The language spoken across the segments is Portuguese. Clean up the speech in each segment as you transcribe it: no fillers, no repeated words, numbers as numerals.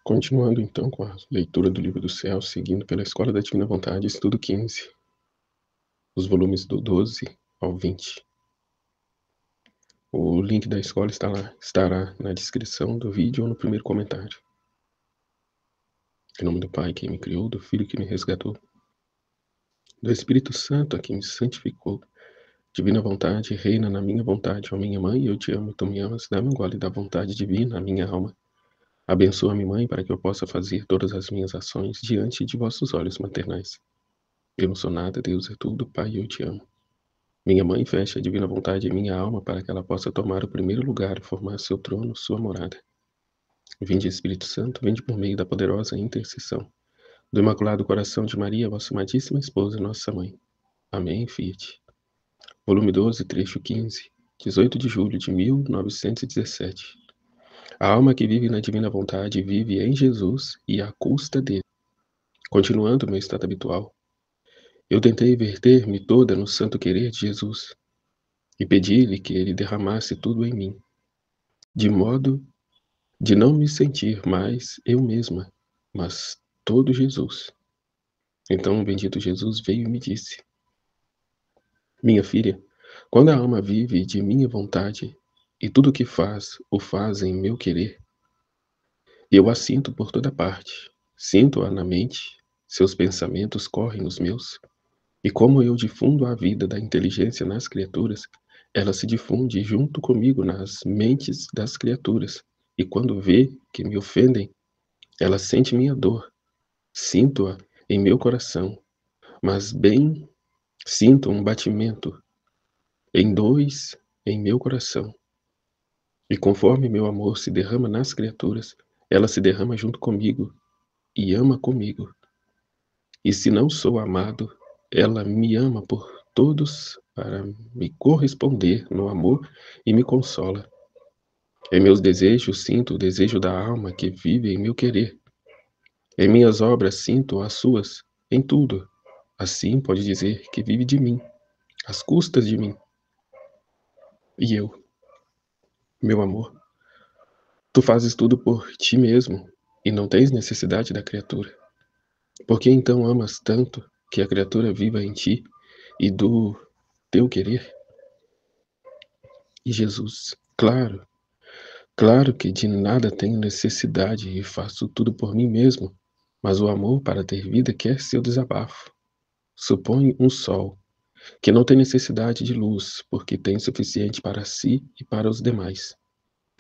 Continuando então com a leitura do Livro do Céu, seguindo pela Escola da Divina Vontade, estudo 15, os volumes do 12 ao 20. O link da escola estará na descrição do vídeo ou no primeiro comentário. Em nome do Pai que me criou, do Filho que me resgatou, do Espírito Santo a que me santificou, divina vontade, reina na minha vontade, ó minha mãe, eu te amo, tu me amas, dá-me um gole da vontade divina, a minha alma. Abençoa-me, mãe, para que eu possa fazer todas as minhas ações diante de vossos olhos maternais. Eu não sou nada, Deus é tudo, Pai, eu te amo. Minha mãe fecha a divina vontade em minha alma para que ela possa tomar o primeiro lugar e formar seu trono, sua morada. Vinde, Espírito Santo, vinde por meio da poderosa intercessão do Imaculado Coração de Maria, vossa amadíssima esposa e nossa mãe. Amém, Fiat. Volume 12, trecho 15, 18 de julho de 1917. A alma que vive na divina vontade vive em Jesus e à custa dele. Continuando meu estado habitual, eu tentei verter-me toda no santo querer de Jesus e pedi-lhe que ele derramasse tudo em mim, de modo de não me sentir mais eu mesma, mas todo Jesus. Então o bendito Jesus veio e me disse: minha filha, quando a alma vive de minha vontade e tudo o que faz, o faz em meu querer, eu a sinto por toda parte, sinto-a na mente, seus pensamentos correm nos meus, e como eu difundo a vida da inteligência nas criaturas, ela se difunde junto comigo nas mentes das criaturas, e quando vê que me ofendem, ela sente minha dor, sinto-a em meu coração, mas bem sinto um batimento em dois em meu coração. E conforme meu amor se derrama nas criaturas, ela se derrama junto comigo e ama comigo. E se não sou amado, ela me ama por todos para me corresponder no amor e me consola. Em meus desejos sinto o desejo da alma que vive em meu querer. Em minhas obras sinto as suas, em tudo. Assim pode dizer que vive de mim, às custas de mim. E eu, meu amor, tu fazes tudo por ti mesmo e não tens necessidade da criatura. Por que então amas tanto que a criatura viva em ti e do teu querer? E Jesus, claro que de nada tenho necessidade e faço tudo por mim mesmo, mas o amor para ter vida quer seu desabafo. Supõe um sol, que não tem necessidade de luz, porque tem suficiente para si e para os demais.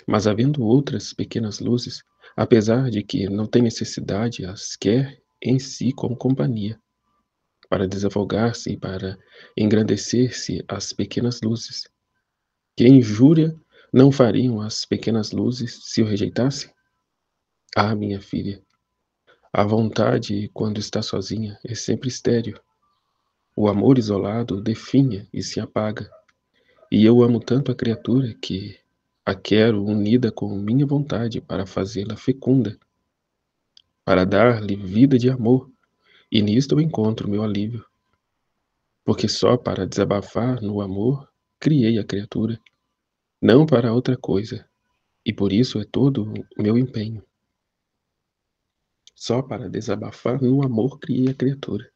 Mas havendo outras pequenas luzes, apesar de que não tem necessidade, as quer em si como companhia, para desafogar-se e para engrandecer-se as pequenas luzes. Que injúria não fariam as pequenas luzes se o rejeitassem? Ah, minha filha, a vontade, quando está sozinha, é sempre estéril. O amor isolado definha e se apaga. E eu amo tanto a criatura que a quero unida com minha vontade para fazê-la fecunda, para dar-lhe vida de amor, e nisto eu encontro meu alívio. Porque só para desabafar no amor criei a criatura, não para outra coisa, e por isso é todo o meu empenho. Só para desabafar no amor criei a criatura,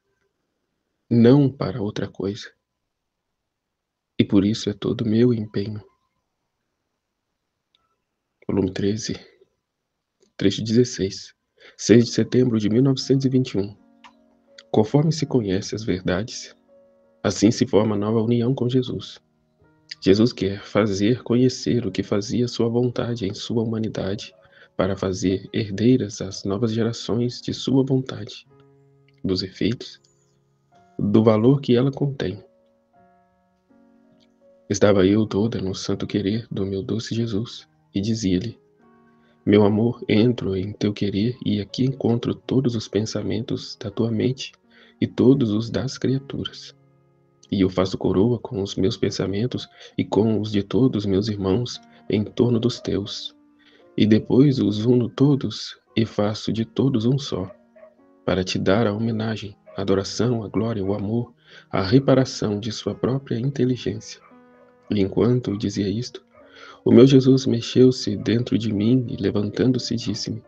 não para outra coisa, e por isso é todo o meu empenho. Volume 13, trecho 16, 6 de setembro de 1921. Conforme se conhece as verdades, assim se forma nova união com Jesus. Jesus quer fazer conhecer o que fazia sua vontade em sua humanidade, para fazer herdeiras as novas gerações de sua vontade, dos efeitos, do valor que ela contém. Estava eu toda no santo querer do meu doce Jesus, e dizia-lhe: meu amor, entro em teu querer e aqui encontro todos os pensamentos da tua mente e todos os das criaturas. E eu faço coroa com os meus pensamentos e com os de todos meus irmãos em torno dos teus. E depois os uno todos e faço de todos um só, para te dar a homenagem, a adoração, a glória, o amor, a reparação de sua própria inteligência. E enquanto dizia isto, o meu Jesus mexeu-se dentro de mim e levantando-se disse-me: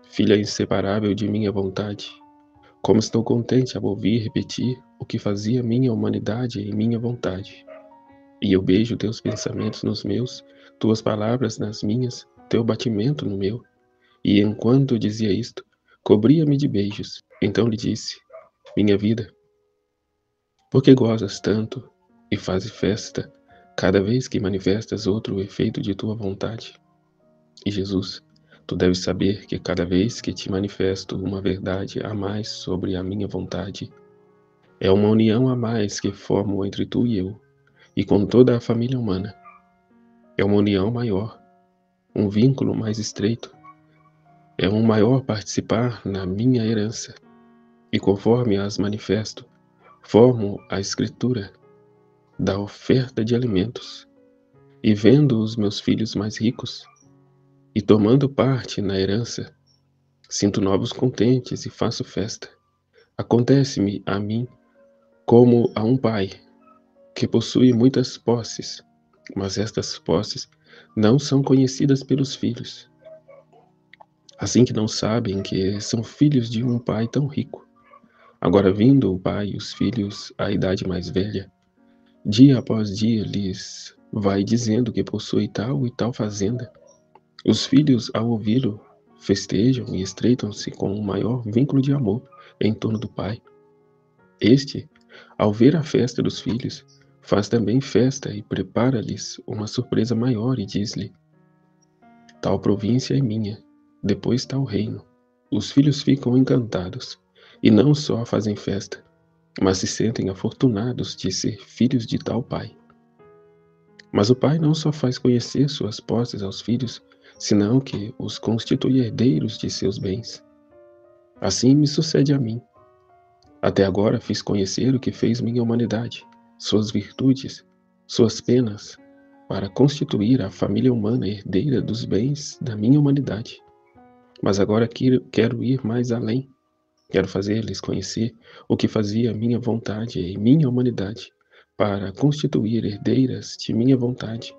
filha inseparável de minha vontade. Como estou contente ao ouvir repetir o que fazia minha humanidade em minha vontade. E eu beijo teus pensamentos nos meus, tuas palavras nas minhas, teu batimento no meu. E enquanto dizia isto, cobria-me de beijos. Então lhe disse: minha vida, por que gozas tanto e fazes festa cada vez que manifestas outro efeito de tua vontade? E Jesus, tu deves saber que cada vez que te manifesto uma verdade a mais sobre a minha vontade, é uma união a mais que formo entre tu e eu, e com toda a família humana. É uma união maior, um vínculo mais estreito, é um maior participar na minha herança, e conforme as manifesto, formo a escritura da oferta de alimentos, e vendo os meus filhos mais ricos, e tomando parte na herança, sinto novos contentes e faço festa. Acontece-me a mim como a um pai que possui muitas posses, mas estas posses não são conhecidas pelos filhos, assim que não sabem que são filhos de um pai tão rico. Agora, vindo o pai e os filhos à idade mais velha, dia após dia lhes vai dizendo que possui tal e tal fazenda. Os filhos, ao ouvi-lo, festejam e estreitam-se com um maior vínculo de amor em torno do pai. Este, ao ver a festa dos filhos, faz também festa e prepara-lhes uma surpresa maior e diz-lhe: tal província é minha, depois tal reino. Os filhos ficam encantados, e não só fazem festa, mas se sentem afortunados de ser filhos de tal pai. Mas o pai não só faz conhecer suas posses aos filhos, senão que os constitui herdeiros de seus bens. Assim me sucede a mim. Até agora fiz conhecer o que fez minha humanidade, suas virtudes, suas penas, para constituir a família humana herdeira dos bens da minha humanidade. Mas agora quero ir mais além. Quero fazer-lhes conhecer o que fazia minha vontade e minha humanidade, para constituir herdeiras de minha vontade,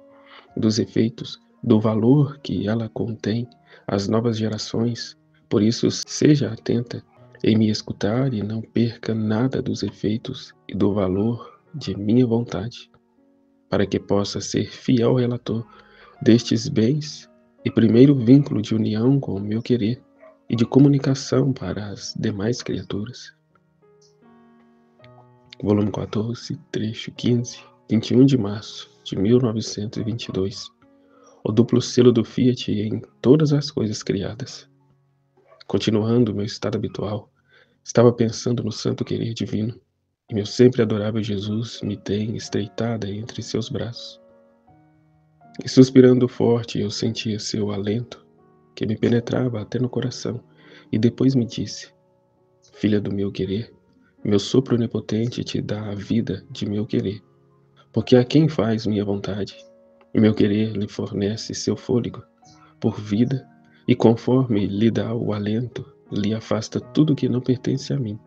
dos efeitos, do valor que ela contém às novas gerações. Por isso, seja atenta em me escutar e não perca nada dos efeitos e do valor de minha vontade, para que possa ser fiel relator destes bens e primeiro vínculo de união com o meu querer e de comunicação para as demais criaturas. Volume 14, trecho 15, 21 de março de 1922. O duplo selo do Fiat em todas as coisas criadas. Continuando meu estado habitual, estava pensando no santo querer divino, e meu sempre adorável Jesus me tem estreitada entre seus braços. E suspirando forte, eu sentia seu alento, que me penetrava até no coração, e depois me disse: filha do meu querer, meu sopro onipotente te dá a vida de meu querer, porque a quem faz minha vontade, e meu querer lhe fornece seu fôlego, por vida, e conforme lhe dá o alento, lhe afasta tudo que não pertence a mim.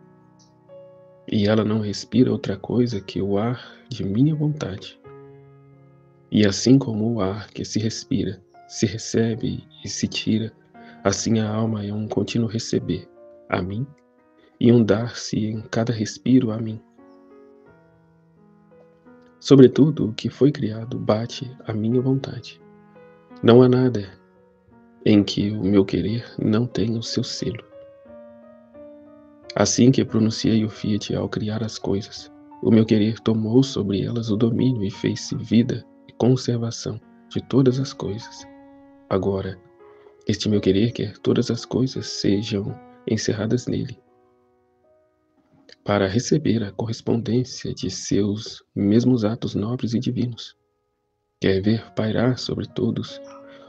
E ela não respira outra coisa que o ar de minha vontade. E assim como o ar que se respira, se recebe e se tira, assim a alma é um contínuo receber a mim e um dar-se em cada respiro a mim. Sobretudo, o que foi criado bate a minha vontade. Não há nada em que o meu querer não tenha o seu selo. Assim que pronunciei o Fiat ao criar as coisas, o meu querer tomou sobre elas o domínio e fez-se vida e conservação de todas as coisas. Agora, este meu querer quer todas as coisas sejam encerradas nele, para receber a correspondência de seus mesmos atos nobres e divinos. Quer ver pairar sobre todos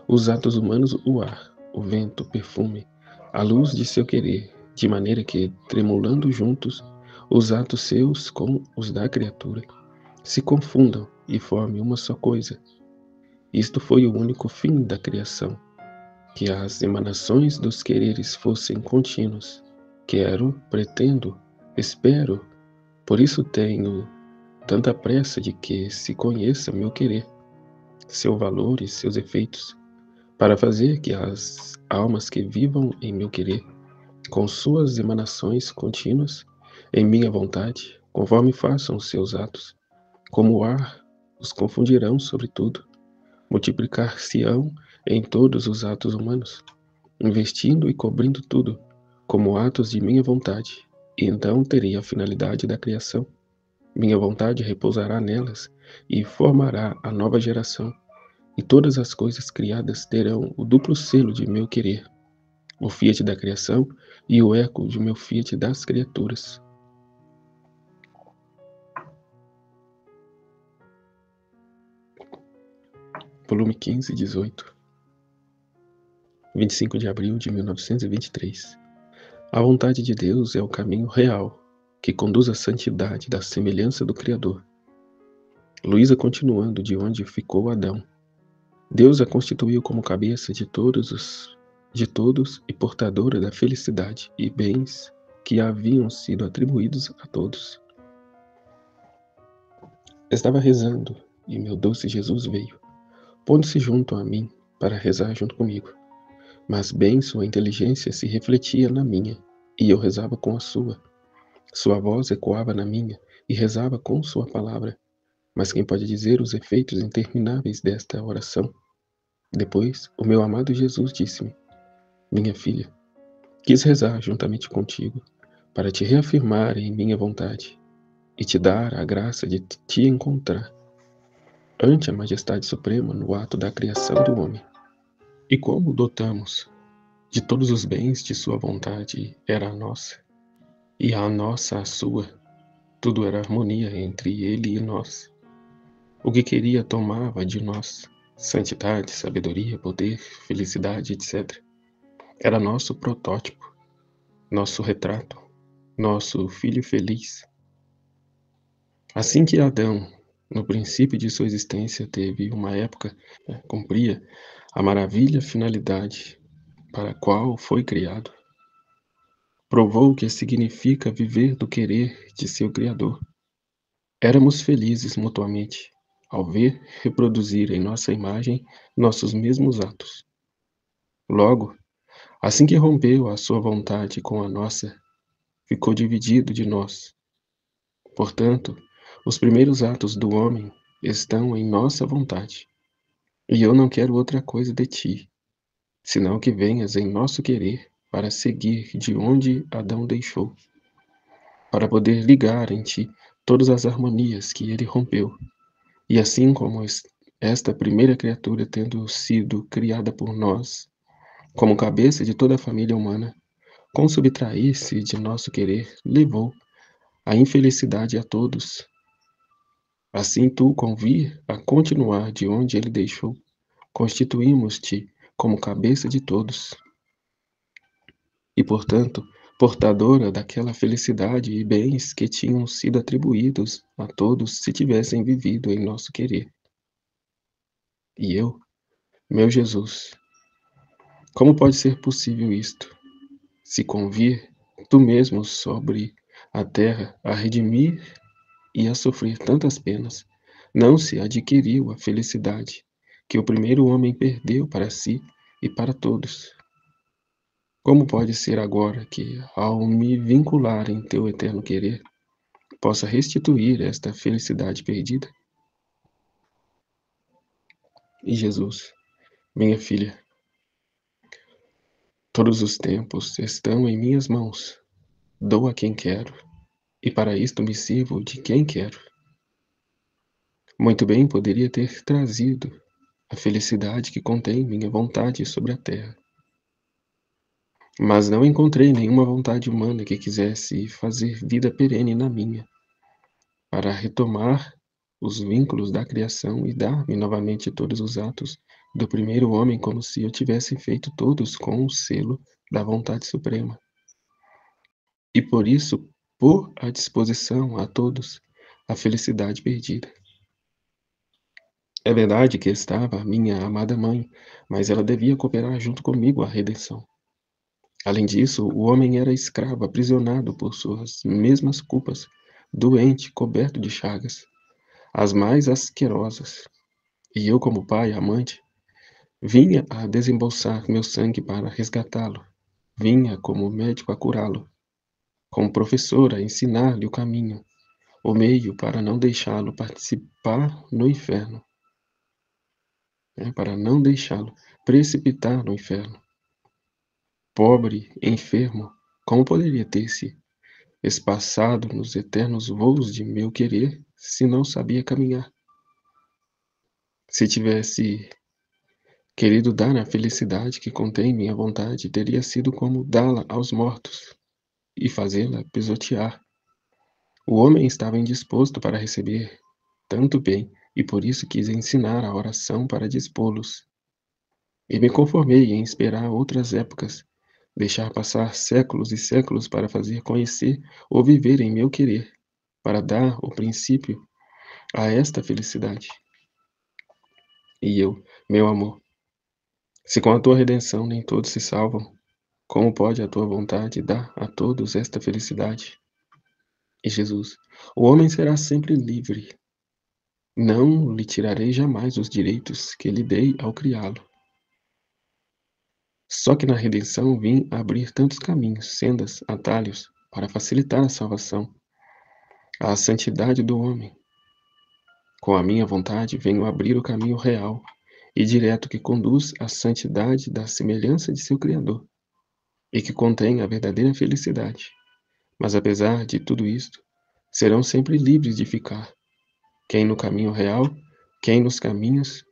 os atos humanos o ar, o vento, o perfume, a luz de seu querer, de maneira que, tremulando juntos, os atos seus com os da criatura se confundam e formem uma só coisa. Isto foi o único fim da criação, que as emanações dos quereres fossem contínuos. Quero, pretendo, espero, por isso tenho tanta pressa de que se conheça meu querer, seu valor e seus efeitos, para fazer que as almas que vivam em meu querer, com suas emanações contínuas, em minha vontade, conforme façam os seus atos, como o ar, os confundirão sobre tudo, multiplicar-se-ão em todos os atos humanos, investindo e cobrindo tudo, como atos de minha vontade, e então terei a finalidade da criação. Minha vontade repousará nelas e formará a nova geração, e todas as coisas criadas terão o duplo selo de meu querer, o fiat da criação e o eco de meu fiat das criaturas. Volume 15, 18. 25 de abril de 1923. A vontade de Deus é o caminho real, que conduz à santidade da semelhança do Criador. Luísa continuando de onde ficou Adão. Deus a constituiu como cabeça de todos e portadora da felicidade e bens que haviam sido atribuídos a todos. Estava rezando e meu doce Jesus veio, pondo-se junto a mim para rezar junto comigo. Mas bem sua inteligência se refletia na minha, e eu rezava com a sua. Sua voz ecoava na minha, e rezava com sua palavra. Mas quem pode dizer os efeitos intermináveis desta oração? Depois, o meu amado Jesus disse-me: minha filha, quis rezar juntamente contigo, para te reafirmar em minha vontade, e te dar a graça de te encontrar ante a majestade suprema no ato da criação do homem. E como o dotamos de todos os bens de sua vontade era a nossa, e a nossa a sua, tudo era harmonia entre ele e nós. O que queria tomava de nós, santidade, sabedoria, poder, felicidade, etc. Era nosso protótipo, nosso retrato, nosso filho feliz. Assim que Adão, no princípio de sua existência, teve uma época, cumpria a maravilha finalidade para a qual foi criado, provou o que significa viver do querer de seu Criador. Éramos felizes mutuamente, ao ver reproduzir em nossa imagem nossos mesmos atos. Logo, assim que rompeu a sua vontade com a nossa, ficou dividido de nós. Portanto, os primeiros atos do homem estão em nossa vontade. E eu não quero outra coisa de ti, senão que venhas em nosso querer para seguir de onde Adão deixou, para poder ligar em ti todas as harmonias que ele rompeu. E assim como esta primeira criatura, tendo sido criada por nós, como cabeça de toda a família humana, com subtrair-se de nosso querer, levou a infelicidade a todos. Assim tu, com vir a continuar de onde ele deixou, constituímos-te como cabeça de todos. E, portanto, portadora daquela felicidade e bens que tinham sido atribuídos a todos se tivessem vivido em nosso querer. E eu, meu Jesus, como pode ser possível isto, se convir tu mesmo sobre a terra a redimir e a sofrer tantas penas, não se adquiriu a felicidade que o primeiro homem perdeu para si e para todos? Como pode ser agora que, ao me vincular em teu eterno querer, possa restituir esta felicidade perdida? E Jesus, minha filha, todos os tempos estão em minhas mãos. Dou a quem quero, e para isto me sirvo de quem quero. Muito bem poderia ter trazido a felicidade que contém minha vontade sobre a terra. Mas não encontrei nenhuma vontade humana que quisesse fazer vida perene na minha, para retomar os vínculos da criação e dar-me novamente todos os atos do primeiro homem, como se eu tivesse feito todos com o selo da vontade suprema. E por isso, pôr à disposição a todos a felicidade perdida. É verdade que estava a minha amada mãe, mas ela devia cooperar junto comigo à redenção. Além disso, o homem era escravo, aprisionado por suas mesmas culpas, doente, coberto de chagas, as mais asquerosas. E eu, como pai, amante, Vinha a desembolsar meu sangue para resgatá-lo. Vinha como médico a curá-lo, como professor a ensinar-lhe o caminho, o meio para não deixá-lo participar no inferno, né, para não deixá-lo precipitar no inferno. Pobre, enfermo, como poderia ter-se espaçado nos eternos voos de meu querer se não sabia caminhar? Se tivesse querido dar a felicidade que contém minha vontade, teria sido como dá-la aos mortos e fazê-la pisotear. O homem estava indisposto para receber tanto bem, e por isso quis ensinar a oração para dispô-los. E me conformei em esperar outras épocas, deixar passar séculos e séculos para fazer conhecer ou viver em meu querer, para dar o princípio a esta felicidade. E eu, meu amor, se com a tua redenção nem todos se salvam, como pode a tua vontade dar a todos esta felicidade? E Jesus, o homem será sempre livre. Não lhe tirarei jamais os direitos que lhe dei ao criá-lo. Só que na redenção vim abrir tantos caminhos, sendas, atalhos, para facilitar a salvação, a santidade do homem. Com a minha vontade venho abrir o caminho real e direto que conduz à santidade da semelhança de seu Criador, e que contém a verdadeira felicidade. Mas apesar de tudo isto, serão sempre livres de ficar, quem no caminho real, quem nos caminhos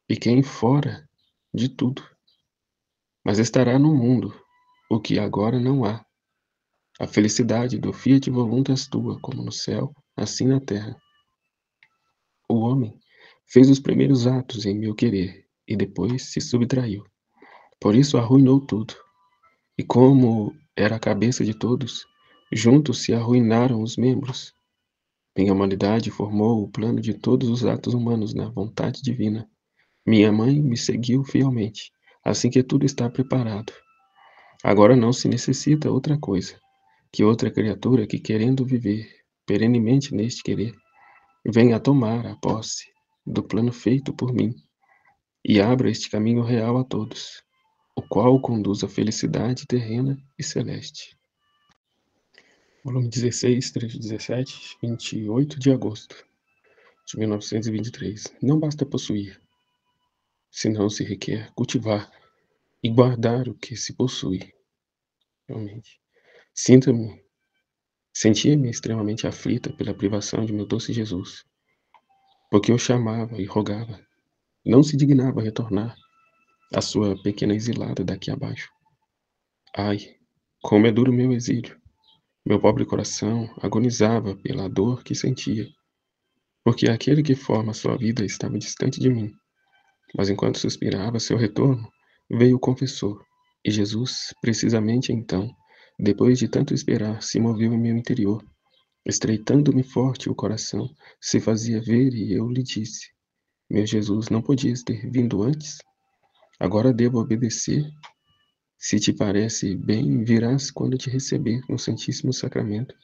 e quem fora de tudo. Mas estará no mundo o que agora não há, a felicidade do fiat voluntas tua, como no céu, assim na terra. O homem fez os primeiros atos em meu querer e depois se subtraiu. Por isso arruinou tudo. E como era a cabeça de todos, juntos se arruinaram os membros. Minha humanidade formou o plano de todos os atos humanos na vontade divina. Minha mãe me seguiu fielmente, assim que tudo está preparado. Agora não se necessita outra coisa, que outra criatura que, querendo viver perenemente neste querer, venha a tomar a posse do plano feito por mim e abra este caminho real a todos, o qual conduz à felicidade terrena e celeste. Volume 16, trecho 17, 28 de agosto de 1923. Não basta possuir, senão se requer cultivar e guardar o que se possui. Realmente. Sentia-me extremamente aflita pela privação de meu doce Jesus, porque eu chamava e rogava, não se dignava retornar à sua pequena exilada daqui abaixo. Ai, como é duro meu exílio! Meu pobre coração agonizava pela dor que sentia, porque aquele que forma sua vida estava distante de mim. Mas enquanto suspirava seu retorno, veio o confessor, e Jesus, precisamente então, depois de tanto esperar, se moveu em meu interior, estreitando-me forte o coração, se fazia ver e eu lhe disse: meu Jesus, não podias ter vindo antes? Agora devo obedecer. Se te parece bem, virás quando te receber no Santíssimo Sacramento.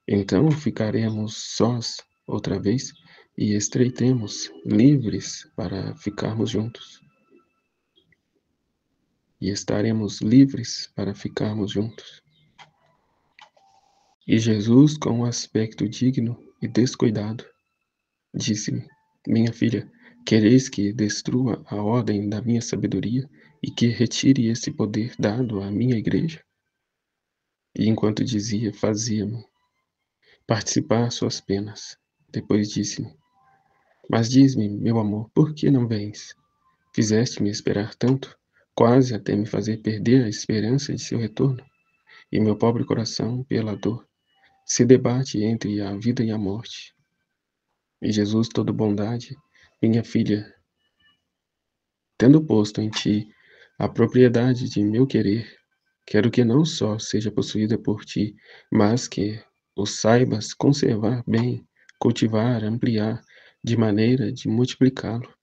Então ficaremos sós outra vez e estreitemos, livres para ficarmos juntos. E estaremos livres para ficarmos juntos. E Jesus, com um aspecto digno e descuidado, disse-me: minha filha, quereis que destrua a ordem da minha sabedoria e que retire esse poder dado à minha igreja? E enquanto dizia, fazia-me participar suas penas. Depois disse-me: mas diz-me, meu amor, por que não vens? Fizeste-me esperar tanto, quase até me fazer perder a esperança de seu retorno, e meu pobre coração, pela dor, se debate entre a vida e a morte. E Jesus, todo bondade, minha filha, tendo posto em ti a propriedade de meu querer, quero que não só seja possuída por ti, mas que o saibas conservar bem, cultivar, ampliar, de maneira de multiplicá-lo.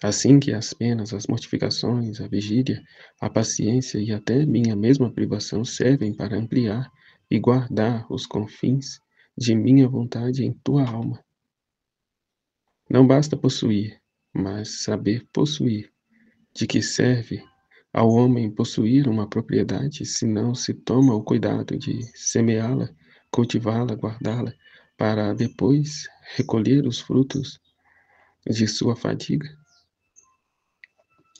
Assim que as penas, as mortificações, a vigília, a paciência e até minha mesma privação servem para ampliar e guardar os confins de minha vontade em tua alma. Não basta possuir, mas saber possuir, De que serve ao homem possuir uma propriedade se não se toma o cuidado de semeá-la, cultivá-la, guardá-la, para depois recolher os frutos de sua fadiga?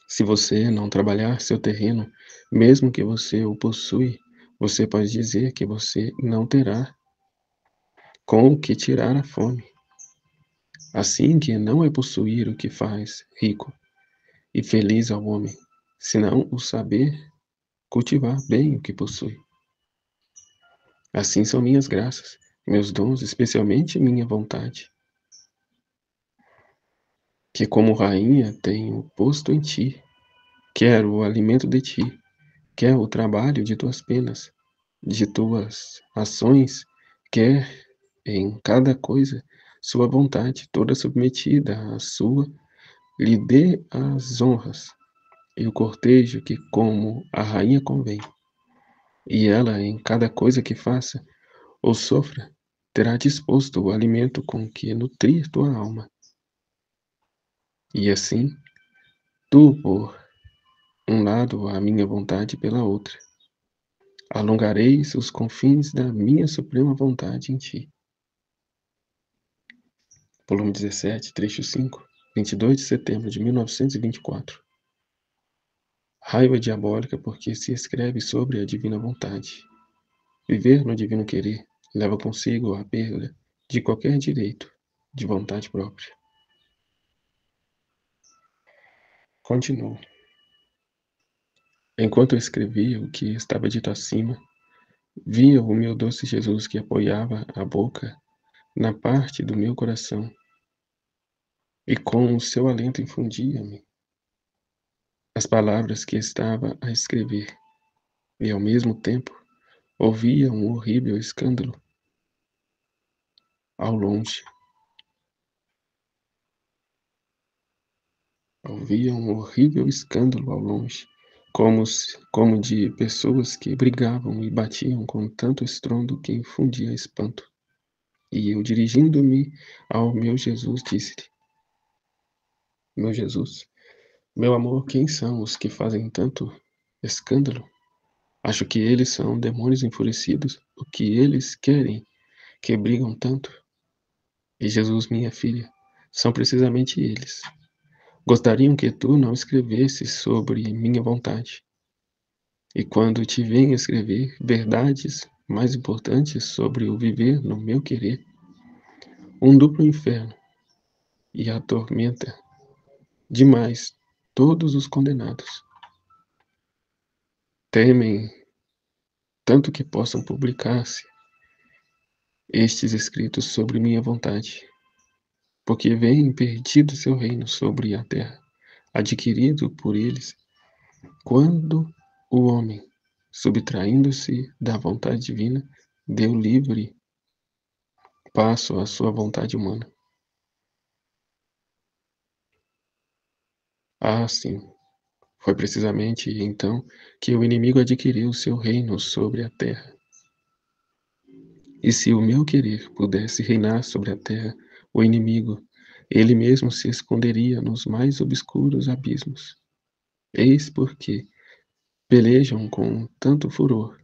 Se você não trabalhar seu terreno, mesmo que você o possui, você pode dizer que você não terá com o que tirar a fome. Assim que não é possuir o que faz rico e feliz ao homem, senão o saber cultivar bem o que possui. Assim são minhas graças, meus dons, especialmente minha vontade, que como rainha tenho posto em ti. Quero o alimento de ti, quer o trabalho de tuas penas, de tuas ações, quer em cada coisa sua vontade, toda submetida à sua, lhe dê as honras e o cortejo que como a rainha convém. E ela, em cada coisa que faça ou sofra, terá disposto o alimento com que nutrir tua alma. E assim, tu por um lado a minha vontade pela outra, alongareis os confins da minha suprema vontade em ti. Volume 17, trecho 5, 22 de setembro de 1924. Raiva diabólica porque se escreve sobre a divina vontade. Viver no divino querer leva consigo a perda de qualquer direito de vontade própria. Continuo. Enquanto eu escrevia o que estava dito acima, via o meu doce Jesus que apoiava a boca na parte do meu coração e com o seu alento infundia-me as palavras que estava a escrever, e ao mesmo tempo ouvia um horrível escândalo ao longe. Ouvia um horrível escândalo ao longe, como de pessoas que brigavam e batiam com tanto estrondo que infundia espanto. E eu, dirigindo-me ao meu Jesus, disse-lhe: Meu Jesus, meu amor, quem são os que fazem tanto escândalo? Acho que eles são demônios enfurecidos. O que eles querem que brigam tanto? E Jesus, minha filha, são precisamente eles. Gostariam que tu não escrevesses sobre minha vontade. E quando te venho escrever verdades mais importantes sobre o viver no meu querer, um duplo inferno e atormenta demais todos os condenados. Temem tanto que possam publicar-se estes escritos sobre minha vontade, porque veem perdido seu reino sobre a terra, adquirido por eles, quando o homem, subtraindo-se da vontade divina, deu livre passo à sua vontade humana. Ah, sim, foi precisamente então que o inimigo adquiriu seu reino sobre a terra. E se o meu querer pudesse reinar sobre a terra, o inimigo, ele mesmo se esconderia nos mais obscuros abismos. Eis porque pelejam com tanto furor,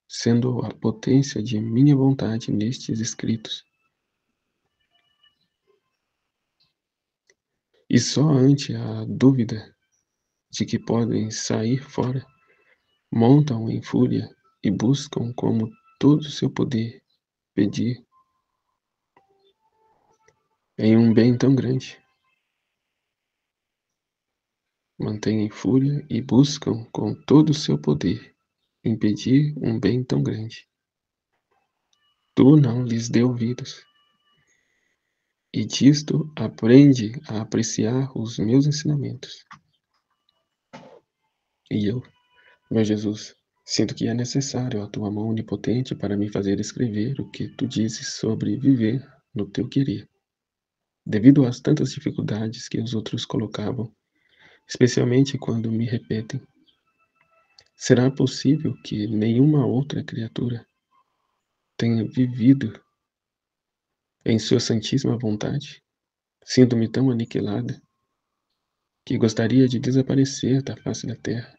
sendo a potência de minha vontade nestes escritos. E só ante a dúvida de que podem sair fora, montam em fúria e buscam como todo o seu poder pedir em um bem tão grande. Mantêm em fúria e buscam com todo o seu poder impedir um bem tão grande. Tu não lhes dê ouvidos, e disto aprende a apreciar os meus ensinamentos. E eu, meu Jesus, sinto que é necessário a tua mão onipotente para me fazer escrever o que tu dizes sobre viver no teu querer. Devido às tantas dificuldades que os outros colocavam, especialmente quando me repetem, será possível que nenhuma outra criatura tenha vivido em sua santíssima vontade, sendo-me tão aniquilada, que gostaria de desaparecer da face da terra,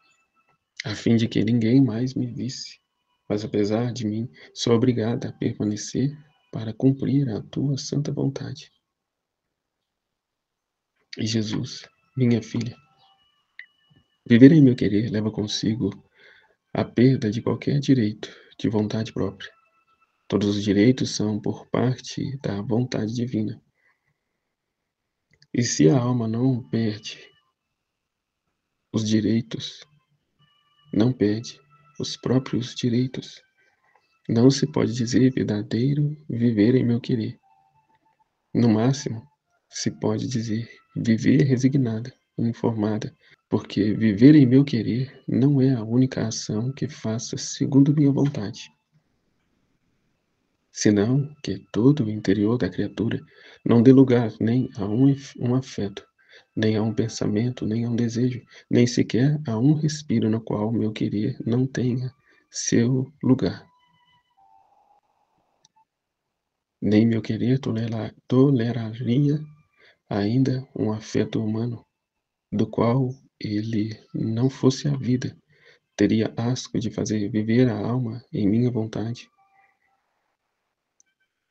a fim de que ninguém mais me visse. Mas apesar de mim, sou obrigada a permanecer para cumprir a tua santa vontade. E Jesus, minha filha, viver em meu querer leva consigo a perda de qualquer direito de vontade própria. Todos os direitos são por parte da vontade divina. E se a alma não perde os direitos, não perde os próprios direitos, não se pode dizer verdadeiro viver em meu querer. No máximo, se pode dizer viver resignada, informada, porque viver em meu querer não é a única ação que faça segundo minha vontade, senão que todo o interior da criatura não dê lugar nem a um afeto, nem a um pensamento, nem a um desejo, nem sequer a um respiro no qual meu querer não tenha seu lugar. Nem meu querer toleraria ainda um afeto humano, do qual ele não fosse a vida, teria asco de fazer viver a alma em minha vontade,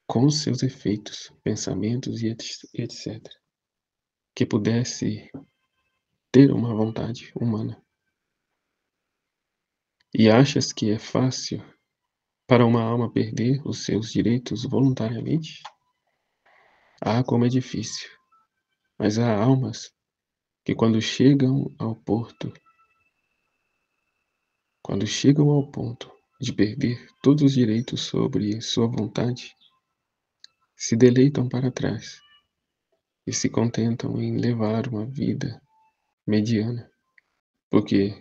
com seus efeitos, pensamentos e etc., que pudesse ter uma vontade humana. E achas que é fácil para uma alma perder os seus direitos voluntariamente? Ah, como é difícil! Mas há almas que quando chegam ao ponto de perder todos os direitos sobre sua vontade, se deleitam para trás e se contentam em levar uma vida mediana, porque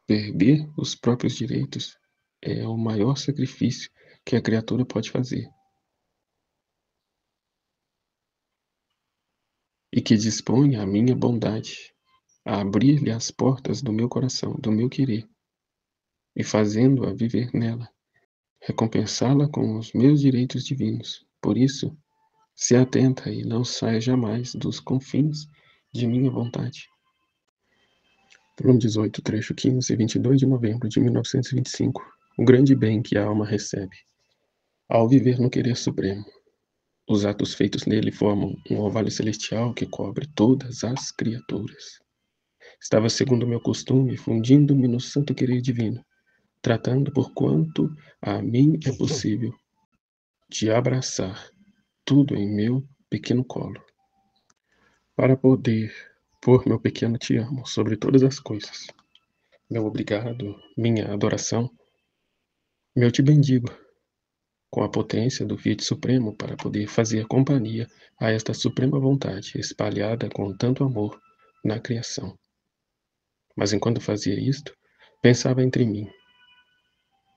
perder os próprios direitos é o maior sacrifício que a criatura pode fazer e que dispõe a minha bondade a abrir-lhe as portas do meu coração, do meu querer, e fazendo-a viver nela, recompensá-la com os meus direitos divinos. Por isso, se atenta e não saia jamais dos confins de minha vontade. Volume 18, trecho 15 e 22 de novembro de 1925. O grande bem que a alma recebe ao viver no querer supremo. Os atos feitos nele formam um orvalho celestial que cobre todas as criaturas. Estava segundo o meu costume, fundindo-me no santo querer divino, tratando por quanto a mim é possível de abraçar tudo em meu pequeno colo, para poder pôr meu pequeno te amo sobre todas as coisas, meu obrigado, minha adoração, meu te bendigo, com a potência do Fiat Supremo para poder fazer companhia a esta suprema vontade espalhada com tanto amor na criação. Mas enquanto fazia isto, pensava entre mim: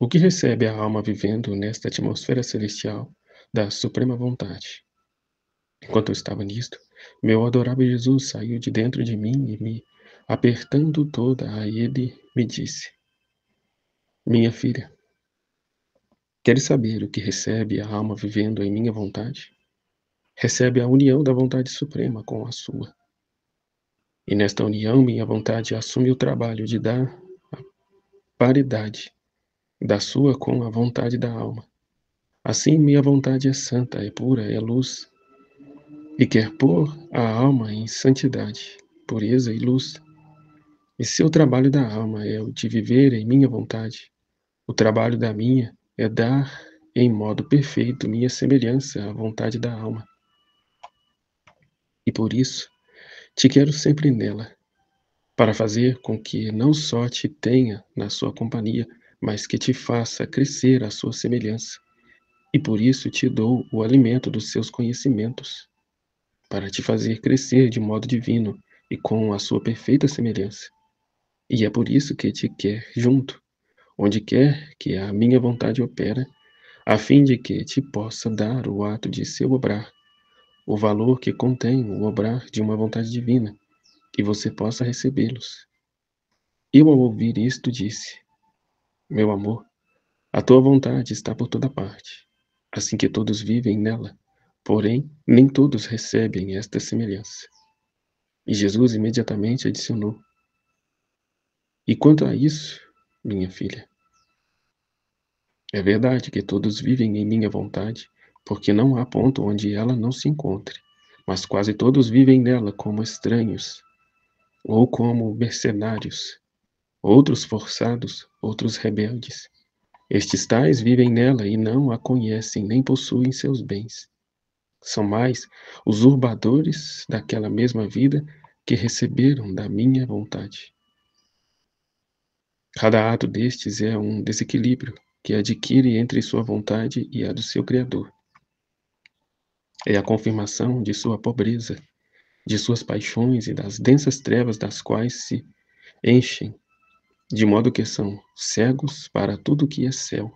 o que recebe a alma vivendo nesta atmosfera celestial da suprema vontade? Enquanto eu estava nisto, meu adorável Jesus saiu de dentro de mim e me apertando toda a ele, me disse: minha filha, queres saber o que recebe a alma vivendo em minha vontade? Recebe a união da vontade suprema com a sua. E nesta união minha vontade assume o trabalho de dar a paridade da sua com a vontade da alma. Assim minha vontade é santa, é pura, é luz, e quer pôr a alma em santidade, pureza e luz. E se o trabalho da alma é o de viver em minha vontade, o trabalho da minha é dar em modo perfeito minha semelhança à vontade da alma. E por isso te quero sempre nela, para fazer com que não só te tenha na sua companhia, mas que te faça crescer à sua semelhança. E por isso te dou o alimento dos seus conhecimentos, para te fazer crescer de modo divino e com a sua perfeita semelhança. E é por isso que te quer junto, onde quer que a minha vontade opera, a fim de que te possa dar o ato de seu obrar, o valor que contém o obrar de uma vontade divina, e você possa recebê-los. Eu, ao ouvir isto, disse: meu amor, a tua vontade está por toda parte, assim que todos vivem nela, porém nem todos recebem esta semelhança. E Jesus imediatamente adicionou: e quanto a isso, minha filha, é verdade que todos vivem em minha vontade, porque não há ponto onde ela não se encontre, mas quase todos vivem nela como estranhos, ou como mercenários, outros forçados, outros rebeldes. Estes tais vivem nela e não a conhecem, nem possuem seus bens. São mais usurpadores daquela mesma vida que receberam da minha vontade. Cada ato destes é um desequilíbrio que adquire entre sua vontade e a do seu Criador. É a confirmação de sua pobreza, de suas paixões e das densas trevas das quais se enchem, de modo que são cegos para tudo o que é céu.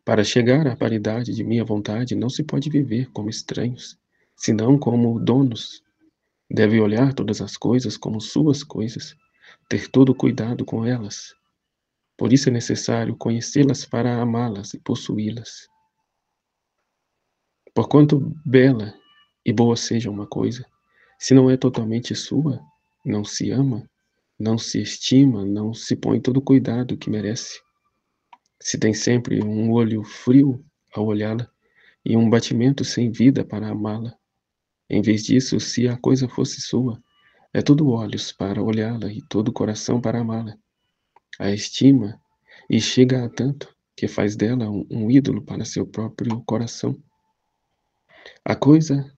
Para chegar à paridade de minha vontade, não se pode viver como estranhos, senão como donos. Deve olhar todas as coisas como suas coisas, ter todo cuidado com elas. Por isso é necessário conhecê-las para amá-las e possuí-las. Porquanto bela e boa seja uma coisa, se não é totalmente sua, não se ama, não se estima, não se põe todo o cuidado que merece. Se tem sempre um olho frio ao olhá-la e um batimento sem vida para amá-la. Em vez disso, se a coisa fosse sua, é tudo olhos para olhá-la e todo coração para amá-la. A estima e chega a tanto que faz dela um ídolo para seu próprio coração. A coisa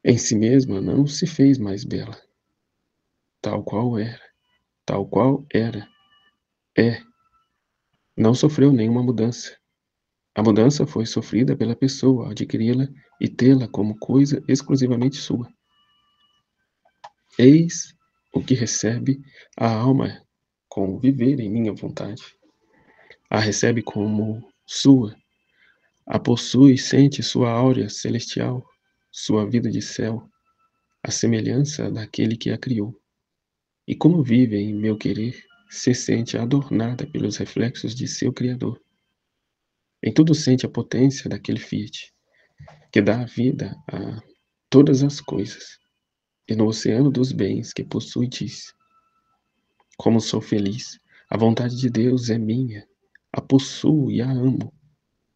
em si mesma não se fez mais bela, tal qual era, tal qual era, é, não sofreu nenhuma mudança. A mudança foi sofrida pela pessoa ao adquiri-la e tê-la como coisa exclusivamente sua. Eis o que recebe a alma com viver em minha vontade. A recebe como sua, a possui e sente sua áurea celestial, sua vida de céu, a semelhança daquele que a criou. E como vive em meu querer, se sente adornada pelos reflexos de seu Criador. Em tudo sente a potência daquele Fiat, que dá vida a todas as coisas, e no oceano dos bens que possui diz: como sou feliz, a vontade de Deus é minha, a possuo e a amo.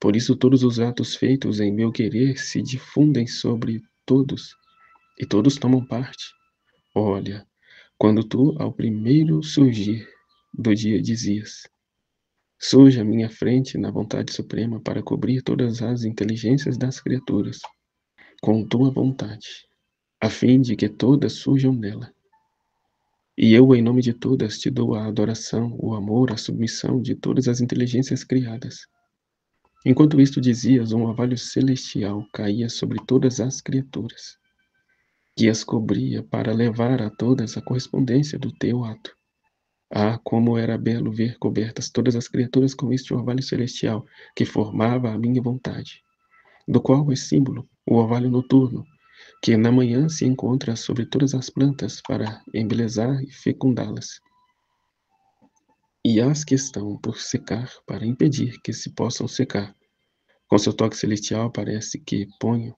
Por isso todos os atos feitos em meu querer se difundem sobre todos, e todos tomam parte. Olha, quando tu, ao primeiro surgir do dia, dizias: surge à minha frente na vontade suprema para cobrir todas as inteligências das criaturas, com tua vontade, a fim de que todas surjam nela. E eu, em nome de todas, te dou a adoração, o amor, a submissão de todas as inteligências criadas. Enquanto isto dizias, um orvalho celestial caía sobre todas as criaturas, que as cobria para levar a todas a correspondência do teu ato. Ah, como era belo ver cobertas todas as criaturas com este orvalho celestial que formava a minha vontade, do qual é símbolo o orvalho noturno, que na manhã se encontra sobre todas as plantas para embelezar e fecundá-las, e as que estão por secar para impedir que se possam secar. Com seu toque celestial parece que ponho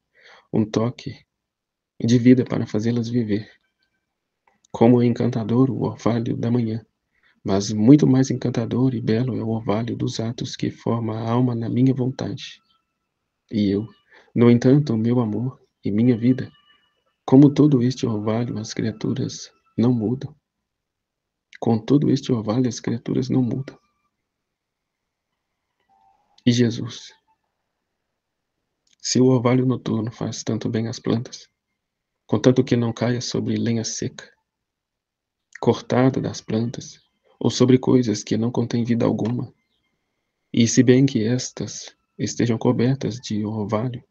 um toque de vida para fazê-las viver. Como é encantador o orvalho da manhã, mas muito mais encantador e belo é o orvalho dos atos que forma a alma na minha vontade. E eu, no entanto, meu amor e minha vida, como todo este orvalho, as criaturas não mudam. Com todo este orvalho, as criaturas não mudam. E Jesus, se o orvalho noturno faz tanto bem às plantas, contanto que não caia sobre lenha seca, cortada das plantas, ou sobre coisas que não contêm vida alguma, e se bem que estas estejam cobertas de orvalho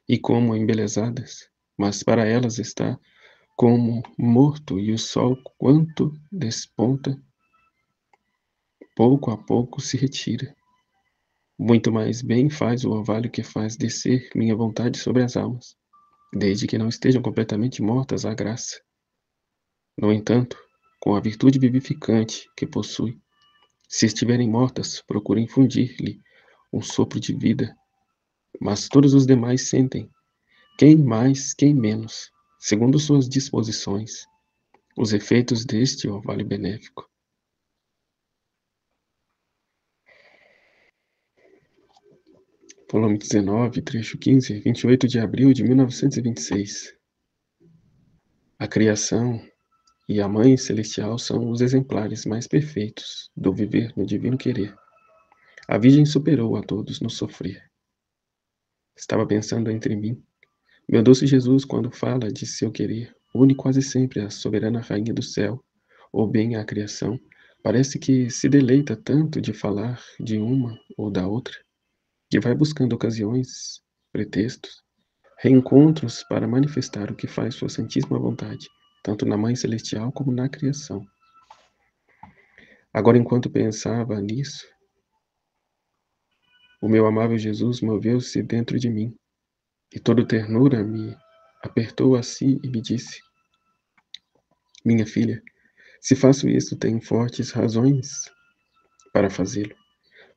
e como embelezadas, mas para elas está como morto e o sol, quanto desponta, pouco a pouco se retira. Muito mais bem faz o orvalho que faz descer minha vontade sobre as almas, desde que não estejam completamente mortas à graça. No entanto, com a virtude vivificante que possui, se estiverem mortas, procure infundir-lhe um sopro de vida, mas todos os demais sentem, quem mais, quem menos, segundo suas disposições, os efeitos deste orvalho benéfico. Volume 19, trecho 15, 28 de abril de 1926. A criação e a Mãe Celestial são os exemplares mais perfeitos do viver no divino querer. A Virgem superou a todos no sofrer. Estava pensando entre mim. Meu doce Jesus, quando fala de seu querer, une quase sempre a soberana Rainha do céu, ou bem a criação. Parece que se deleita tanto de falar de uma ou da outra, que vai buscando ocasiões, pretextos, reencontros para manifestar o que faz sua santíssima vontade, tanto na Mãe Celestial como na criação. Agora, enquanto pensava nisso, o meu amável Jesus moveu-se dentro de mim, e toda ternura me apertou a si e me disse: minha filha, se faço isso, tenho fortes razões para fazê-lo.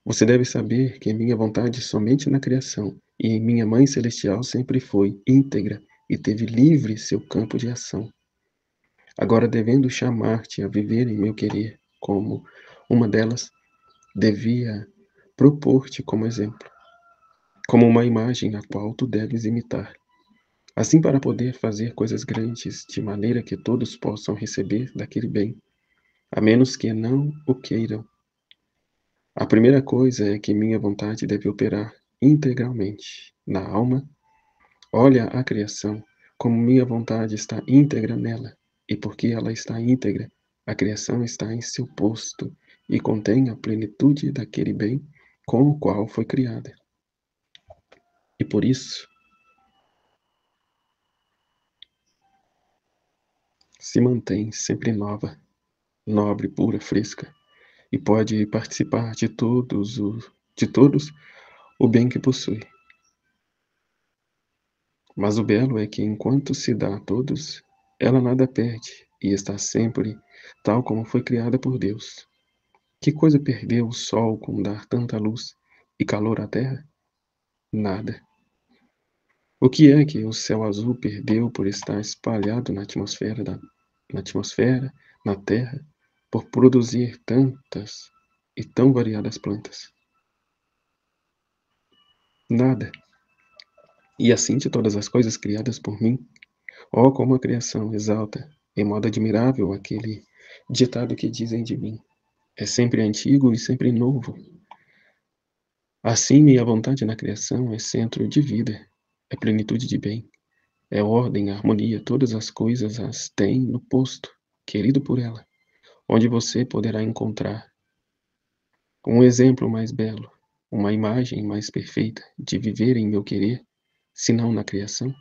Você deve saber que minha vontade somente na criação e em minha Mãe Celestial sempre foi íntegra e teve livre seu campo de ação. Agora, devendo chamar-te a viver em meu querer como uma delas, devia propor-te como exemplo, como uma imagem na qual tu deves imitar. Assim, para poder fazer coisas grandes, de maneira que todos possam receber daquele bem, a menos que não o queiram. A primeira coisa é que minha vontade deve operar integralmente na alma. Olha a criação, como minha vontade está íntegra nela, e porque ela está íntegra, a criação está em seu posto e contém a plenitude daquele bem com o qual foi criada. E por isso, se mantém sempre nova, nobre, pura, fresca, e pode participar de todos o bem que possui. Mas o belo é que, enquanto se dá a todos, ela nada perde e está sempre tal como foi criada por Deus. Que coisa perdeu o sol com dar tanta luz e calor à terra? Nada. O que é que o céu azul perdeu por estar espalhado na atmosfera, na terra, por produzir tantas e tão variadas plantas? Nada. E assim de todas as coisas criadas por mim, oh, como a criação exalta, em modo admirável, aquele ditado que dizem de mim: é sempre antigo e sempre novo. Assim, minha vontade na criação é centro de vida, é plenitude de bem, é ordem, harmonia, todas as coisas as tem no posto, querido por ela, onde você poderá encontrar um exemplo mais belo, uma imagem mais perfeita de viver em meu querer, senão na criação.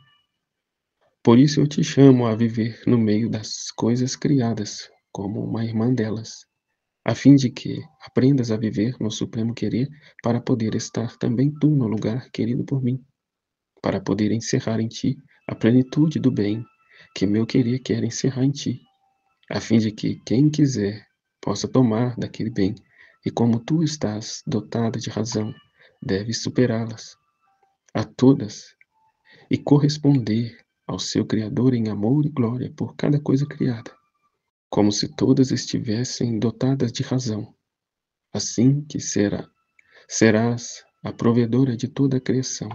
Por isso eu te chamo a viver no meio das coisas criadas, como uma irmã delas, a fim de que aprendas a viver no supremo querer para poder estar também tu no lugar querido por mim, para poder encerrar em ti a plenitude do bem que meu querer quer encerrar em ti, a fim de que quem quiser possa tomar daquele bem, e como tu estás dotada de razão, deves superá-las a todas e corresponder ao seu Criador em amor e glória por cada coisa criada, como se todas estivessem dotadas de razão. Assim que serás a provedora de toda a criação,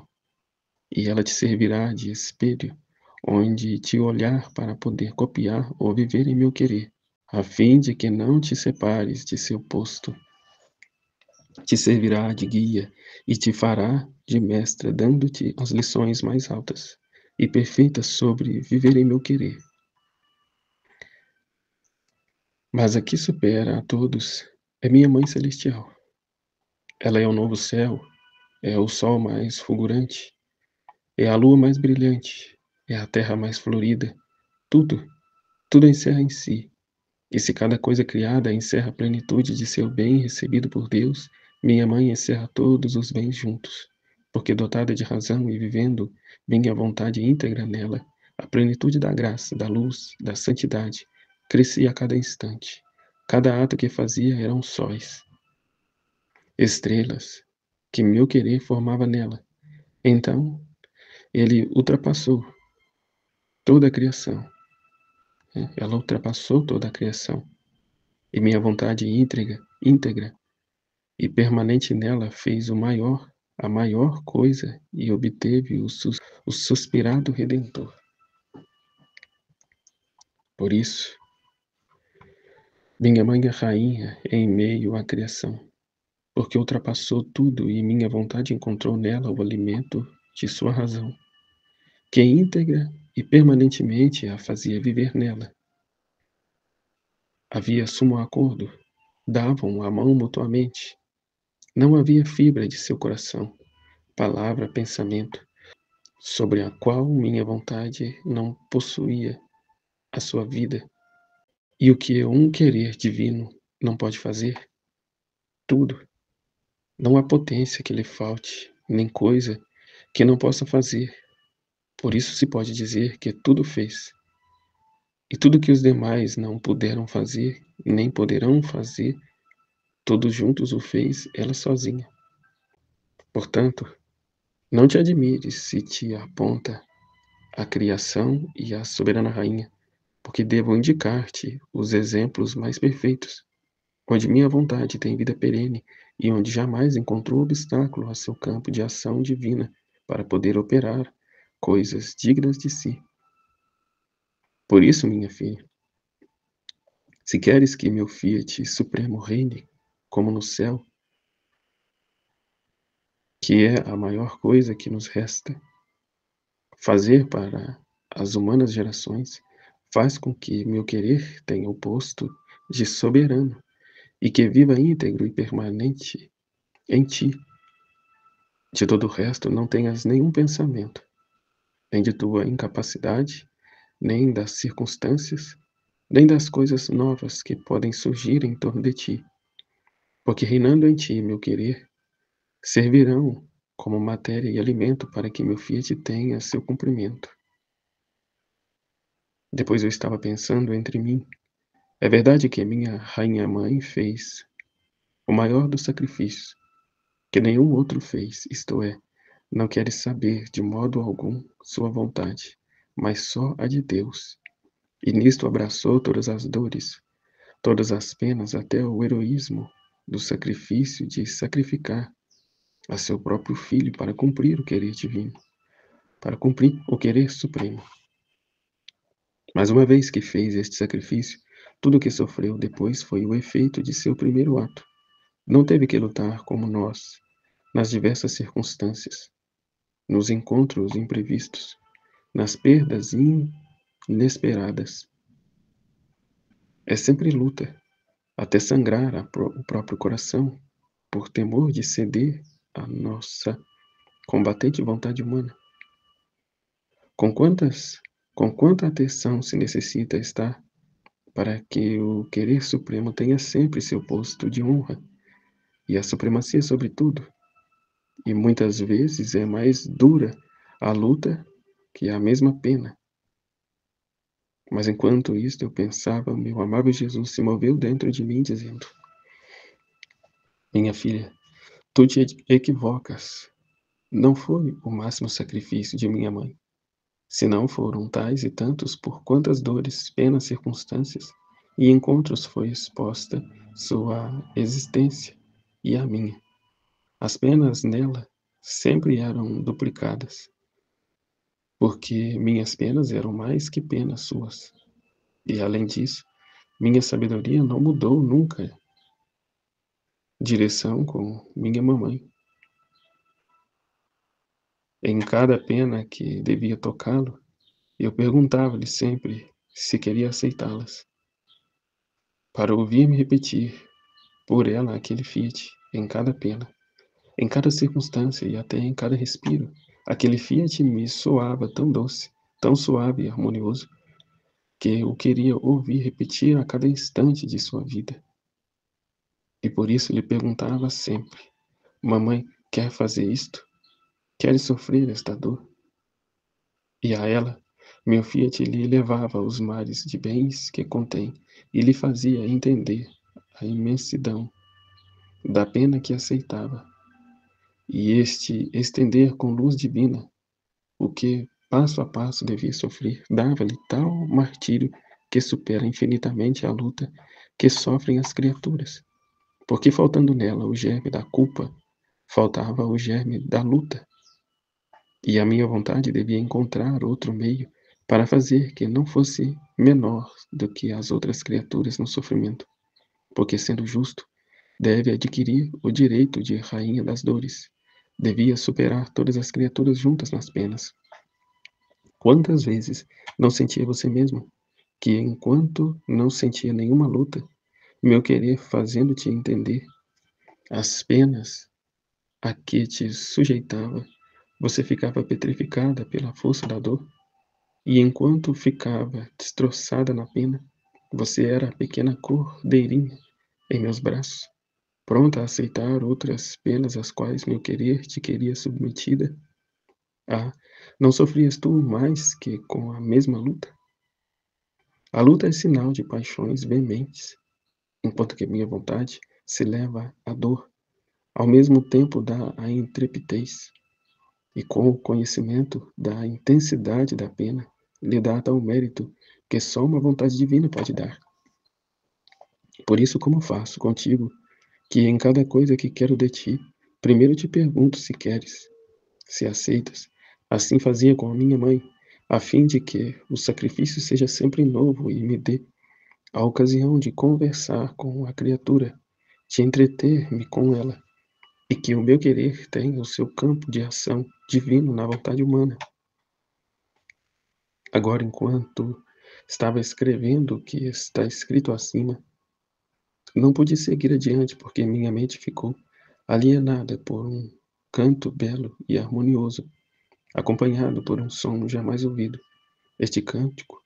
e ela te servirá de espelho, onde te olhar para poder copiar ou viver em meu querer, a fim de que não te separes de seu posto. Te servirá de guia e te fará de mestra, dando-te as lições mais altas e perfeitas sobre viver em meu querer. Mas a que supera a todos é minha Mãe Celestial. Ela é o novo céu, é o sol mais fulgurante, é a lua mais brilhante, é a terra mais florida. Tudo, tudo encerra em si. E se cada coisa criada encerra a plenitude de seu bem recebido por Deus, minha Mãe encerra todos os bens juntos, porque dotada de razão e vivendo minha vontade íntegra nela, a plenitude da graça, da luz, da santidade, crescia a cada instante. Cada ato que fazia eram sóis, estrelas, que meu querer formava nela. Então, ele ultrapassou toda a criação, né? Ela ultrapassou toda a criação, e minha vontade íntegra e permanente nela fez a maior coisa e obteve o suspirado Redentor. Por isso, minha mãe é rainha em meio à criação, porque ultrapassou tudo e minha vontade encontrou nela o alimento de sua razão, que íntegra e permanentemente a fazia viver nela. Havia sumo acordo, davam a mão mutuamente. Não havia fibra de seu coração, palavra, pensamento, sobre a qual minha vontade não possuía a sua vida. E o que um querer divino não pode fazer? Tudo. Não há potência que lhe falte, nem coisa que não possa fazer. Por isso se pode dizer que tudo fez. E tudo que os demais não puderam fazer, nem poderão fazer, todos juntos o fez ela sozinha. Portanto, não te admires se te aponta a criação e a soberana rainha, porque devo indicar-te os exemplos mais perfeitos, onde minha vontade tem vida perene e onde jamais encontrou obstáculo a seu campo de ação divina para poder operar coisas dignas de si. Por isso, minha filha, se queres que meu Fiat Supremo reine, como no céu, que é a maior coisa que nos resta fazer para as humanas gerações, faz com que meu querer tenha o posto de soberano e que viva íntegro e permanente em ti. De todo o resto não tenhas nenhum pensamento, nem de tua incapacidade, nem das circunstâncias, nem das coisas novas que podem surgir em torno de ti, porque reinando em ti meu querer, servirão como matéria e alimento para que meu Fiat tenha seu cumprimento. Depois eu estava pensando entre mim, é verdade que minha rainha-mãe fez o maior dos sacrifícios, que nenhum outro fez, isto é, não queres saber de modo algum sua vontade, mas só a de Deus. E nisto abraçou todas as dores, todas as penas, até o heroísmo do sacrifício de sacrificar a seu próprio filho para cumprir o querer divino, para cumprir o querer supremo. Mas uma vez que fez este sacrifício, tudo o que sofreu depois foi o efeito de seu primeiro ato. Não teve que lutar como nós, nas diversas circunstâncias, nos encontros imprevistos, nas perdas inesperadas. É sempre luta, até sangrar o próprio coração, por temor de ceder à nossa combatente vontade humana. Com quanta atenção se necessita estar para que o querer supremo tenha sempre seu posto de honra e a supremacia sobre tudo. E muitas vezes é mais dura a luta que a mesma pena. Mas enquanto isto eu pensava, meu amável Jesus se moveu dentro de mim, dizendo: Minha filha, tu te equivocas. Não foi o máximo sacrifício de minha mãe, senão foram tais e tantos por quantas dores, penas, circunstâncias e encontros foi exposta sua existência e a minha. As penas nela sempre eram duplicadas, porque minhas penas eram mais que penas suas. E além disso, minha sabedoria não mudou nunca direção com minha mamãe. Em cada pena que devia tocá-lo, eu perguntava-lhe sempre se queria aceitá-las, para ouvir-me repetir por ela aquele Fiat em cada pena, em cada circunstância e até em cada respiro. Aquele Fiat me soava tão doce, tão suave e harmonioso, que eu queria ouvir repetir a cada instante de sua vida. E por isso lhe perguntava sempre: Mamãe, quer fazer isto? Queres sofrer esta dor? E a ela, meu Fiat lhe levava os mares de bens que contém e lhe fazia entender a imensidão da pena que aceitava, e este estender com luz divina o que passo a passo devia sofrer, dava-lhe tal martírio que supera infinitamente a luta que sofrem as criaturas, porque faltando nela o germe da culpa, faltava o germe da luta, e a minha vontade devia encontrar outro meio para fazer que não fosse menor do que as outras criaturas no sofrimento, porque sendo justo, deve adquirir o direito de rainha das dores, devia superar todas as criaturas juntas nas penas. Quantas vezes não sentia você mesmo que, enquanto não sentia nenhuma luta, meu querer fazendo-te entender as penas a que te sujeitava, você ficava petrificada pela força da dor, e enquanto ficava destroçada na pena, você era a pequena cordeirinha em meus braços, pronta a aceitar outras penas às quais meu querer te queria submetida. Ah, não sofrias tu mais que com a mesma luta? A luta é sinal de paixões veementes, enquanto que minha vontade se leva à dor, ao mesmo tempo dá a intrepidez, e com o conhecimento da intensidade da pena, lhe dá tal mérito que só uma vontade divina pode dar. Por isso, como faço contigo, que em cada coisa que quero de ti, primeiro te pergunto se queres, se aceitas. Assim fazia com a minha mãe, a fim de que o sacrifício seja sempre novo e me dê a ocasião de conversar com a criatura, de entreter-me com ela, e que o meu querer tenha o seu campo de ação divino na vontade humana. Agora, enquanto estava escrevendo o que está escrito acima, não pude seguir adiante porque minha mente ficou alienada por um canto belo e harmonioso, acompanhado por um som jamais ouvido. Este cântico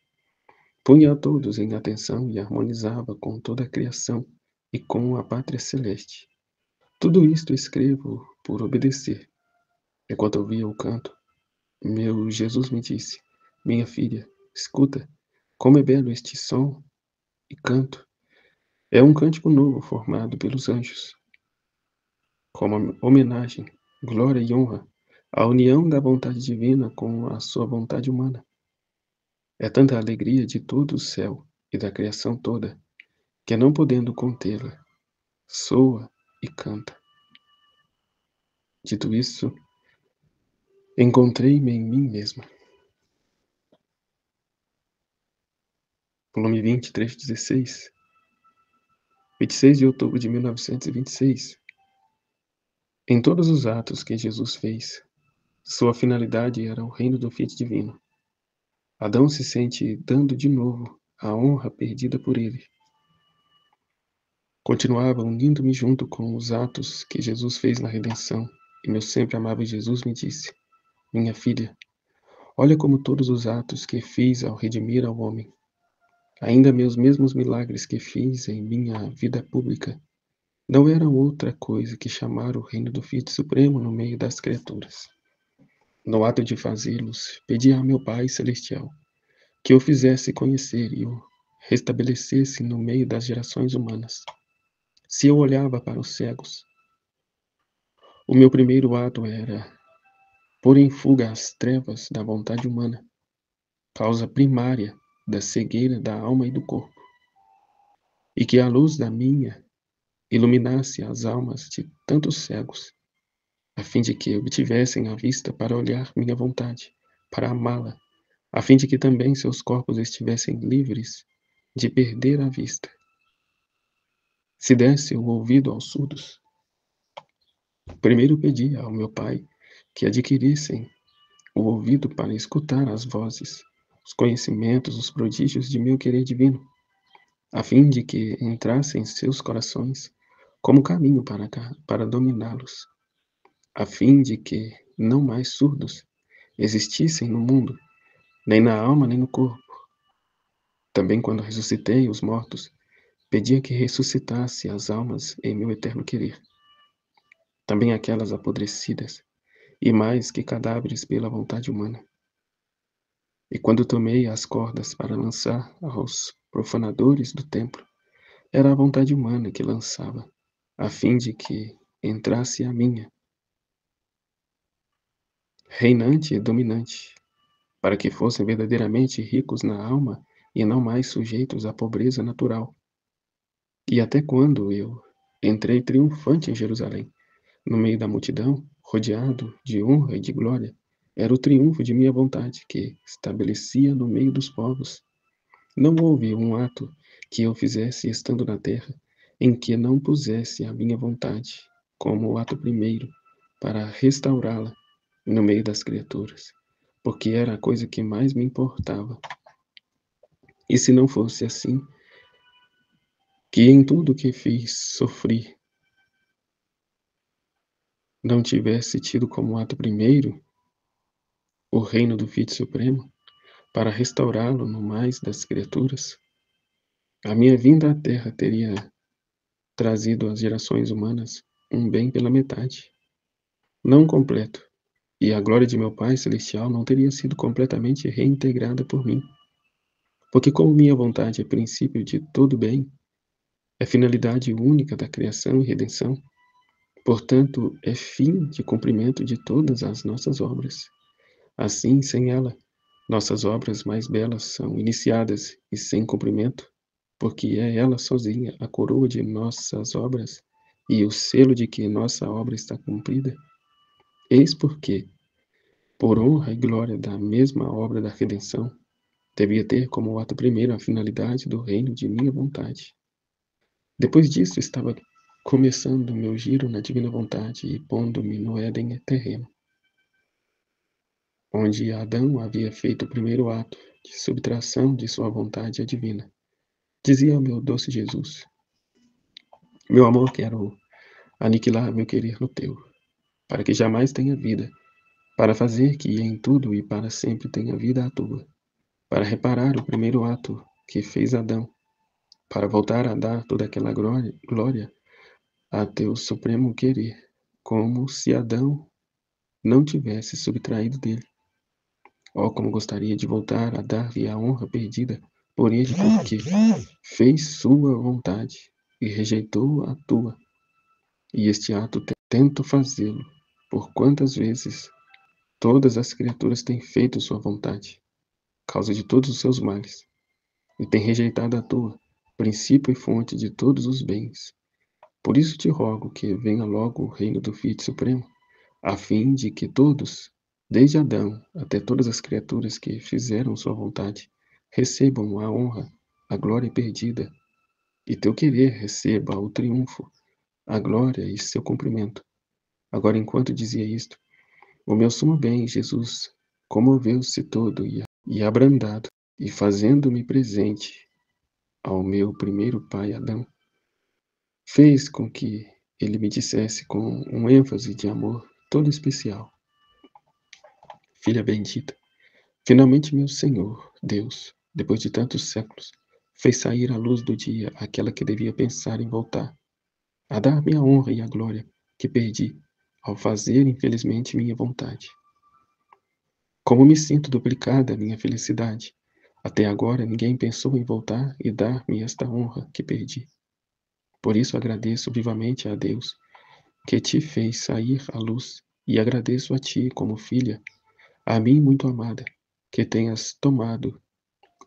punha a todos em atenção e harmonizava com toda a criação e com a pátria celeste. Tudo isto escrevo por obedecer. Enquanto ouvia o canto, meu Jesus me disse: minha filha, escuta, como é belo este som e canto. É um cântico novo formado pelos anjos, como homenagem, glória e honra à união da vontade divina com a sua vontade humana. É tanta a alegria de todo o céu e da criação toda, que não podendo contê-la, soa e canta. Dito isso, encontrei-me em mim mesma. Volume 20, trecho 16. 26 de outubro de 1926. Em todos os atos que Jesus fez, sua finalidade era o reino do Fiat divino. Adão se sente dando de novo a honra perdida por ele. Continuava unindo-me junto com os atos que Jesus fez na redenção, e meu sempre amável Jesus me disse: minha filha, olha como todos os atos que fiz ao redimir ao homem, ainda meus mesmos milagres que fiz em minha vida pública, não eram outra coisa que chamar o reino do Fiat Supremo no meio das criaturas. No ato de fazê-los, pedi a meu Pai Celestial que o fizesse conhecer e o restabelecesse no meio das gerações humanas. Se eu olhava para os cegos, o meu primeiro ato era pôr em fuga as trevas da vontade humana, causa primária da cegueira da alma e do corpo, e que a luz da minha iluminasse as almas de tantos cegos, a fim de que obtivessem a vista para olhar minha vontade, para amá-la, a fim de que também seus corpos estivessem livres de perder a vista. Se desse o ouvido aos surdos, primeiro pedi ao meu Pai que adquirissem o ouvido para escutar as vozes, os conhecimentos, os prodígios de meu querer divino, a fim de que entrassem em seus corações como caminho para dominá-los, a fim de que não mais surdos existissem no mundo, nem na alma, nem no corpo. Também quando ressuscitei os mortos, pedia que ressuscitasse as almas em meu eterno querer, também aquelas apodrecidas, e mais que cadáveres pela vontade humana. E quando tomei as cordas para lançar aos profanadores do templo, era a vontade humana que lançava, a fim de que entrasse a minha, reinante e dominante, para que fossem verdadeiramente ricos na alma e não mais sujeitos à pobreza natural. E até quando eu entrei triunfante em Jerusalém, no meio da multidão, rodeado de honra e de glória, era o triunfo de minha vontade que estabelecia no meio dos povos. Não houve um ato que eu fizesse estando na terra em que não pusesse a minha vontade como o ato primeiro para restaurá-la no meio das criaturas, porque era a coisa que mais me importava. E se não fosse assim, que em tudo que fiz sofri, não tivesse tido como ato primeiro o reino do Filho Supremo, para restaurá-lo no mais das criaturas, a minha vinda à Terra teria trazido às gerações humanas um bem pela metade, não completo, e a glória de meu Pai Celestial não teria sido completamente reintegrada por mim. Porque como minha vontade é princípio de todo bem, é finalidade única da criação e redenção, portanto, é fim de cumprimento de todas as nossas obras. Assim, sem ela, nossas obras mais belas são iniciadas e sem cumprimento, porque é ela sozinha a coroa de nossas obras e o selo de que nossa obra está cumprida. Eis porque, por honra e glória da mesma obra da redenção, devia ter como ato primeiro a finalidade do reino de minha vontade. Depois disso, estava começando meu giro na divina vontade e pondo-me no Éden terreno, onde Adão havia feito o primeiro ato de subtração de sua vontade à divina. Dizia ao meu doce Jesus: meu amor, quero aniquilar meu querer no teu, para que jamais tenha vida, para fazer que em tudo e para sempre tenha vida a tua, para reparar o primeiro ato que fez Adão, para voltar a dar toda aquela glória a teu supremo querer, como se Adão não tivesse subtraído dele. Oh, como gostaria de voltar a dar-lhe a honra perdida por ele, porque fez sua vontade e rejeitou a tua. E este ato tento fazê-lo, por quantas vezes todas as criaturas têm feito sua vontade, causa de todos os seus males, e têm rejeitado a tua, princípio e fonte de todos os bens. Por isso te rogo que venha logo o reino do Filho Supremo, a fim de que todos, desde Adão até todas as criaturas que fizeram sua vontade, recebam a honra, a glória perdida, e teu querer receba o triunfo, a glória e seu cumprimento. Agora, enquanto dizia isto, o meu sumo bem, Jesus, comoveu-se todo e abrandado, e fazendo-me presente ao meu primeiro pai Adão, fez com que ele me dissesse com um ênfase de amor todo especial: filha bendita, finalmente meu Senhor, Deus, depois de tantos séculos, fez sair à luz do dia aquela que devia pensar em voltar, a dar-me a honra e a glória que perdi ao fazer infelizmente minha vontade. Como me sinto duplicada a minha felicidade. Até agora ninguém pensou em voltar e dar-me esta honra que perdi. Por isso agradeço vivamente a Deus que te fez sair à luz, e agradeço a ti, como filha, a mim muito amada, que tenhas tomado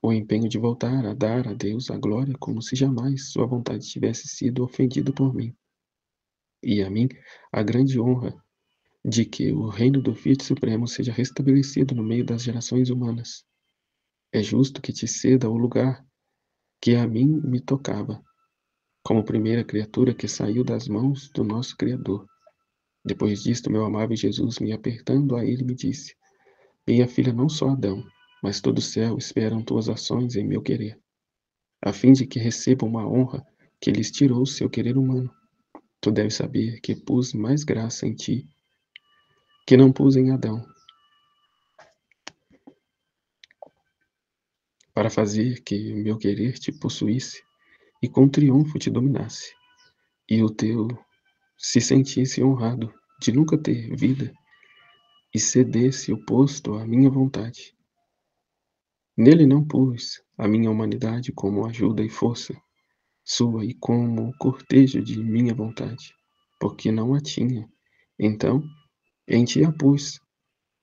o empenho de voltar a dar a Deus a glória como se jamais sua vontade tivesse sido ofendida por mim. E a mim a grande honra de que o reino do Filho Supremo seja restabelecido no meio das gerações humanas. É justo que te ceda o lugar que a mim me tocava, como primeira criatura que saiu das mãos do nosso Criador. Depois disto, meu amável Jesus, me apertando a ele, me disse: minha filha, não só Adão, mas todo o céu esperam tuas ações em meu querer, a fim de que recebam uma honra que lhes tirou o seu querer humano. Tu deves saber que pus mais graça em ti que não pus em Adão, para fazer que meu querer te possuísse e com triunfo te dominasse, e o teu se sentisse honrado de nunca ter vida e cedesse o posto à minha vontade. Nele não pus a minha humanidade como ajuda e força sua e como cortejo de minha vontade, porque não a tinha. Então, em ti a pus,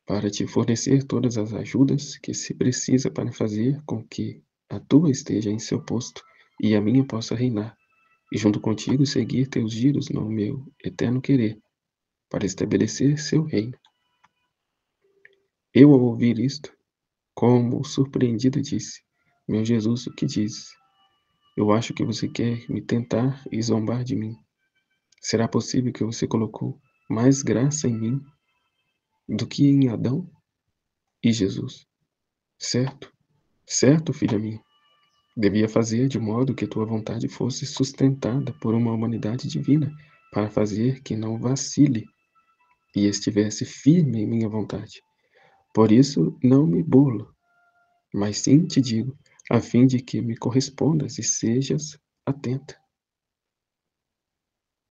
para te fornecer todas as ajudas que se precisa para fazer com que a tua esteja em seu posto e a minha possa reinar, e junto contigo seguir teus giros no meu eterno querer, para estabelecer seu reino. Eu, ao ouvir isto, como surpreendido, disse: Meu Jesus, o que dizes? Eu acho que você quer me tentar e zombar de mim. Será possível que você colocou mais graça em mim do que em Adão e Jesus? Certo, certo, filha minha. Devia fazer de modo que tua vontade fosse sustentada por uma humanidade divina, para fazer que não vacile e estivesse firme em minha vontade. Por isso não me burlo, mas sim te digo, a fim de que me correspondas e sejas atenta.